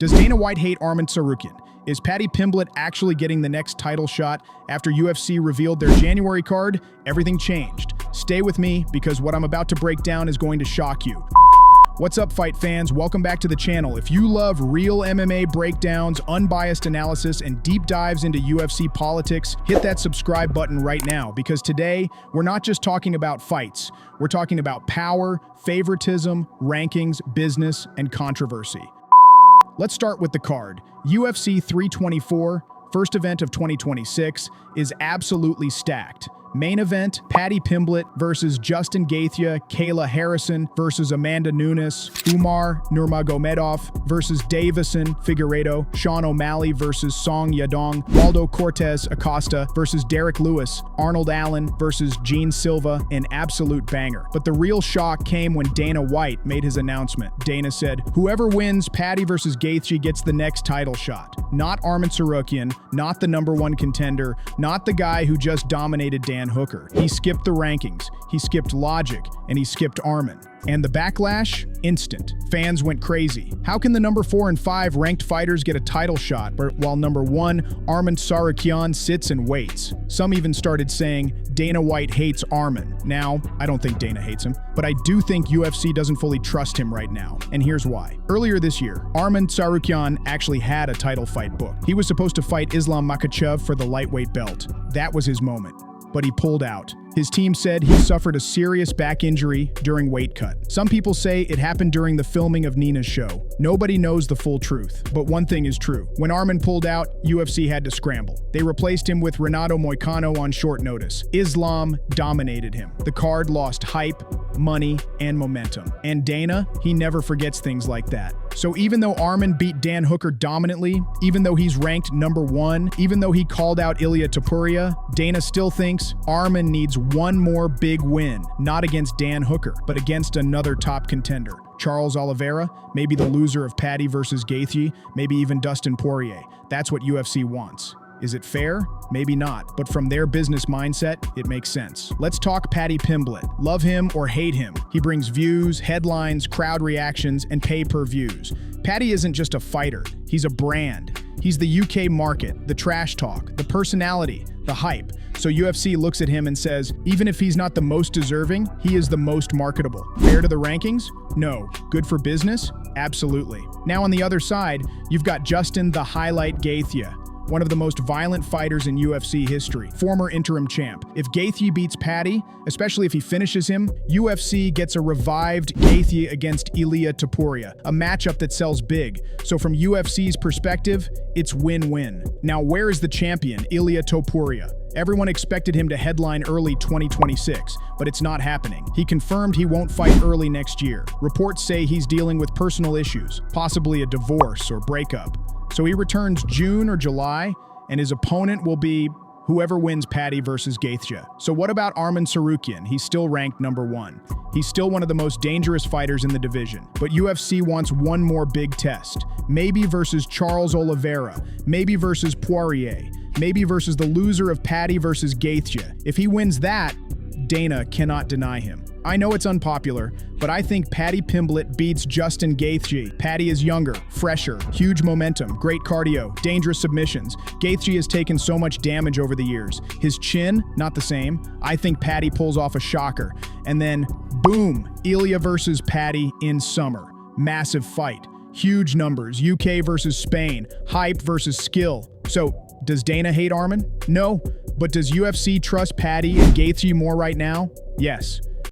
Does Dana White hate Arman Tsarukyan? Is Paddy Pimblett actually getting the next title shot? After UFC revealed their January card, everything changed. Stay with me because what I'm about to break down is going to shock you. What's up, fight fans? Welcome back to the channel. If you love real MMA breakdowns, unbiased analysis, and deep dives into UFC politics, hit that subscribe button right now because today, we're not just talking about fights. We're talking about power, favoritism, rankings, business, and controversy. Let's start with the card. UFC 324, first event of 2026, is absolutely stacked. Main event, Paddy Pimblett versus Justin Gaethje, Kayla Harrison versus Amanda Nunes, Umar Nurmagomedov versus Davison Figueiredo, Sean O'Malley versus Song Yadong, Waldo Cortez Acosta versus Derek Lewis, Arnold Allen versus Gene Silva, an absolute banger. But the real shock came when Dana White made his announcement. Dana said, whoever wins Paddy versus Gaethje gets the next title shot. Not Arman Tsarukyan, not the #1 contender, not the guy who just dominated Dan Hooker. He skipped the rankings, he skipped logic, and he skipped Arman. And the backlash? Instant. Fans went crazy. How can the number 4 and 5 ranked fighters get a title shot while number 1, Arman Tsarukyan, sits and waits? Some even started saying Dana White hates Arman. Now, I don't think Dana hates him, but I do think UFC doesn't fully trust him right now. And here's why. Earlier this year, Arman Tsarukyan actually had a title fight booked. He was supposed to fight Islam Makhachev for the lightweight belt. That was his moment. But he pulled out. His team said he suffered a serious back injury during weight cut. Some people say it happened during the filming of Nina's show. Nobody knows the full truth, but one thing is true. When Arman pulled out, UFC had to scramble. They replaced him with Renato Moicano on short notice. Islam dominated him. The card lost hype, money, and momentum. And Dana, he never forgets things like that. So even though Arman beat Dan Hooker dominantly, even though he's ranked #1, even though he called out Ilia Topuria, Dana still thinks Arman needs one more big win, not against Dan Hooker, but against another top contender. Charles Oliveira, maybe the loser of Paddy versus Gaethje, maybe even Dustin Poirier. That's what UFC wants. Is it fair? Maybe not, but from their business mindset, it makes sense. Let's talk Paddy Pimblett. Love him or hate him, he brings views, headlines, crowd reactions, and pay-per-views. Paddy isn't just a fighter, he's a brand. He's the UK market, the trash talk, the personality, the hype. So UFC looks at him and says, even if he's not the most deserving, he is the most marketable. Fair to the rankings? No. Good for business? Absolutely. Now on the other side, you've got Justin the Highlight Gaethje, one of the most violent fighters in UFC history, former interim champ. If Gaethje beats Paddy, especially if he finishes him, UFC gets a revived Gaethje against Ilia Topuria, a matchup that sells big. So from UFC's perspective, it's win-win. Now where is the champion, Ilia Topuria? Everyone expected him to headline early 2026, but it's not happening. He confirmed he won't fight early next year. Reports say he's dealing with personal issues, possibly a divorce or breakup. So he returns June or July, and his opponent will be whoever wins Paddy versus Gaethje. So what about Arman Tsarukyan? He's still ranked #1. He's still one of the most dangerous fighters in the division. But UFC wants one more big test. Maybe versus Charles Oliveira, maybe versus Poirier, maybe versus the loser of Paddy versus Gaethje. If he wins that, Dana cannot deny him. I know it's unpopular, but I think Paddy Pimblett beats Justin Gaethje. Paddy is younger, fresher, huge momentum, great cardio, dangerous submissions. Gaethje has taken so much damage over the years. His chin, not the same. I think Paddy pulls off a shocker. And then, boom, Ilia versus Paddy in summer. Massive fight. Huge numbers, UK versus Spain, hype versus skill. So, does Dana hate Arman? No. But does UFC trust Paddy and Gaethje more right now? Yes.